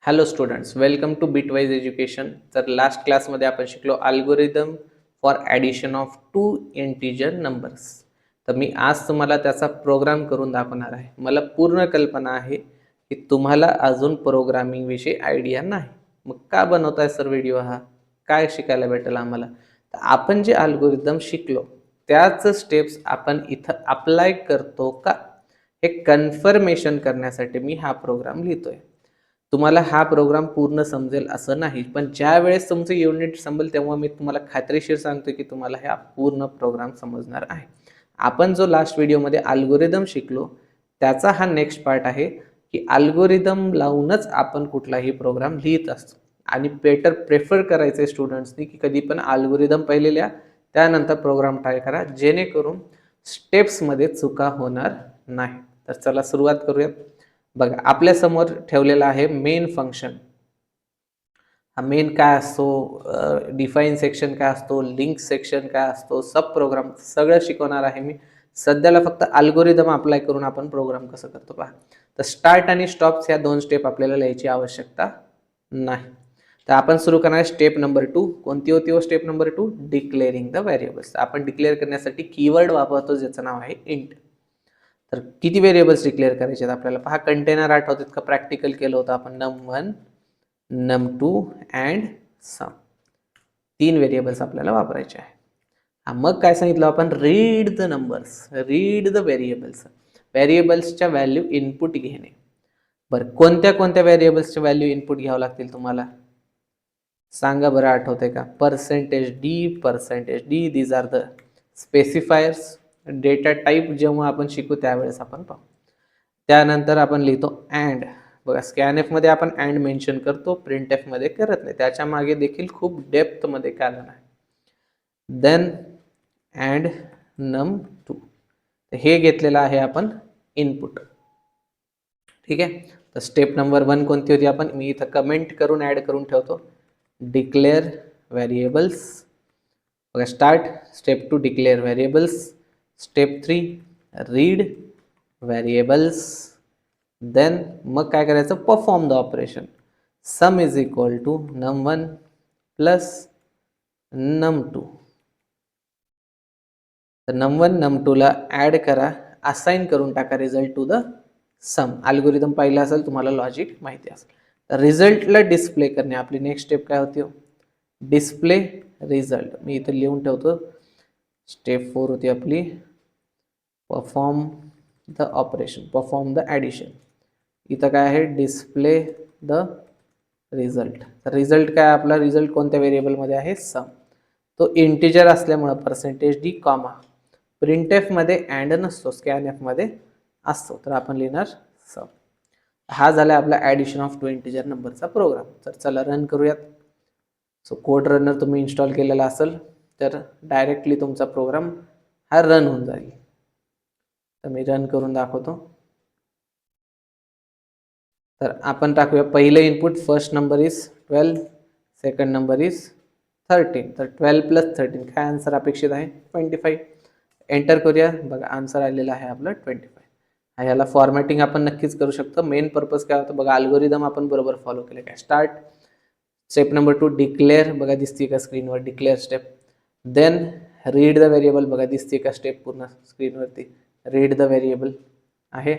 Hello students, welcome to bitwise education. तर last क्लासमध्ये आपण शिकलो algorithm for addition of two integer numbers. तर मी आज तुम्हाला त्याचा प्रोग्राम करून दाखवणार आहे. मला पूर्ण कल्पना आहे की तुम्हाला अजून प्रोग्रामिंग विषयी आयडिया नाही. मग का बनवताय सर व्हिडिओ हा? काय शिकायला भेटेल आम्हाला? तर आपण जे अल्गोरिदम शिकलो त्याच स्टेप्स आपण इथं अप्लाय करतो का हे कन्फर्मेशन करण्यासाठी मी हा प्रोग्राम लिहितोय. तुम्हाला हा प्रोग्राम पूर्ण समजेल असं नाही, पण ज्या वेळेस तुमचं युनिट संपेल तेव्हा मी तुम्हाला खात्रीशीर सांगतो की तुम्हाला हा पूर्ण प्रोग्राम समजणार आहे. आपण जो लास्ट व्हिडिओमध्ये अल्गोरिदम शिकलो त्याचा हा नेक्स्ट पार्ट आहे की अल्गोरिदम लावूनच आपण कुठलाही प्रोग्राम लिहित असतो. आणि बेटर प्रेफर करायचे स्टुडंट्सनी की कधी पण अल्गोरिदम पहिले लिहा, त्यानंतर प्रोग्राम ट्राय करा, जेणेकरून स्टेप्समध्ये चुका होणार नाही. तर चला सुरुवात करूयात. बघा, आपल्या समोर ठेवलेला आहे मेन फंक्शन. हा मेन काय असतो, डिफाईन सेक्शन काय असतो, लिंक सेक्शन काय असतो, सब प्रोग्राम सगळं शिकवणार आहे मी. सध्याला फक्त अल्गोरिदम अप्लाय करून आपण प्रोग्राम कसं करतो पहा. तर स्टार्ट आणि स्टॉप्स ह्या दोन स्टेप आपल्याला लिहायची आवश्यकता नाही. तर आपण सुरू करणार स्टेप नंबर 2. कोणती होती हो step number 2? Declaring the variables. आपण डिक्लेअर करण्यासाठी कीवर्ड वापरतो ज्याचं नाव आहे इंट. तर किती व्हेरिएबल्स डिक्लेअर करायचे आहेत आपल्याला पहा. कंटेनर आठवतात का? प्रॅक्टिकल केलं होतं आपण. num1 num2 and some. 3 variables आपल्याला वापरायचे आहे. मग काय सांगितलं आपण? Read the numbers, read the variables. व्हेरिएबल्सच्या व्हॅल्यू इनपुट घेणे. बरं, कोणत्या कोणत्या व्हेरिएबल्सच्या व्हॅल्यू इनपुट घ्यावं लागतील तुम्हाला सांगा बरं, आठवतंय का? %d these are the specifiers. Data type जेव्हा आपण शिकू त्यावेळेस आपण पाहू. त्यानंतर आपण लिहितो अँड. बघा, स्कॅनएफ मध्ये आपण अँड मेन्शन करतो, प्रिंटएफ मध्ये करत नाही. त्याच्या मागे देखील खूप डेप्थ मध्ये कारण आहे. Then and num2. हे घेतलेलं आहे आपण इनपुट. ठीक आहे. तर स्टेप नंबर 1 कोणती होती? आपण मी इथं कमेंट करून ऍड करून ठेवतो. Declare variables. बघा, start step 2 declare variables. Step 3 read variables. Then मग काय करायचं? Perform the operation. Sum is equal to num1 plus num2. तर num1 num2 ला ऍड करा, असाइन करून टाका result to the sum. Algorithm पाहिलं असेल, तुम्हाला लॉजिक माहिती असेल. तर रिझल्टला डिस्प्ले करणे आपली नेक्स्ट स्टेप काय होती? Display result. मी इथे लिहून ठेवतो. स्टेप 4 होती आपली perform the operation, perform the addition. इथं काय आहे? Display the result. तर रिझल्ट काय आपला? रिझल्ट कोणत्या व्हेरिएबलमध्ये आहे? सम. तो इंटिजर असल्यामुळं %d कॉमा. प्रिंटएफ मध्ये अँड नसतो, स्कॅनएफ मध्ये असतो. तर आपण लिहिणार सम. हा झाला आपला ॲडिशन ऑफ टू इंटिजर नंबरचा प्रोग्राम. तर चला रन करूयात. सो कोड रनर तुम्ही इन्स्टॉल केलेला असेल तर डायरेक्टली तुमचा प्रोग्राम हा रन होऊन जाईल. तर मी रन करून दाखवतो. तर आपण टाकूया पहिलं input. First number is 12, second number is 13. तर 12 प्लस 13 काय आन्सर अपेक्षित आहे? 25. एंटर करूया. बघा, आन्सर आलेला आहे आपलं 25. ह्याला फॉर्मॅटिंग आपण नक्कीच करू शकतो. मेन पर्पज काय होतं बघा, अल्गोरिदम आपण बरोबर फॉलो केले काय. Start step number 2 declare. बघा दिसते का स्क्रीनवर? Declare step. Then read the variable. बघा दिसते का स्टेप पूर्ण स्क्रीनवरती? रीड द व्हेरिएबल आहे.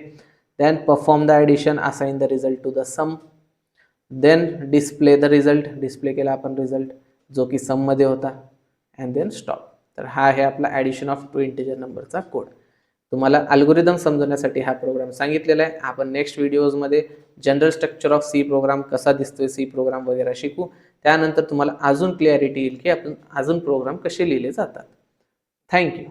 Then perform the addition, assign the result to the sum. Then display the result. Display केला आपण रिझल्ट जो की सम मध्ये होता. And then stop. तर हा आहे आपला ॲडिशन ऑफ टू इंटिजर नंबरचा कोड. तुम्हाला अल्गोरिदम समजण्यासाठी हा प्रोग्राम सांगितलेला आहे. आपण नेक्स्ट व्हिडिओजमध्ये general structure of C program कसा दिसतोय, सी प्रोग्राम वगैरे शिकू. त्यानंतर तुम्हाला अजून क्लॅरिटी येईल की आपण अजून प्रोग्राम कसे लिहिले जातात. थँक्यू.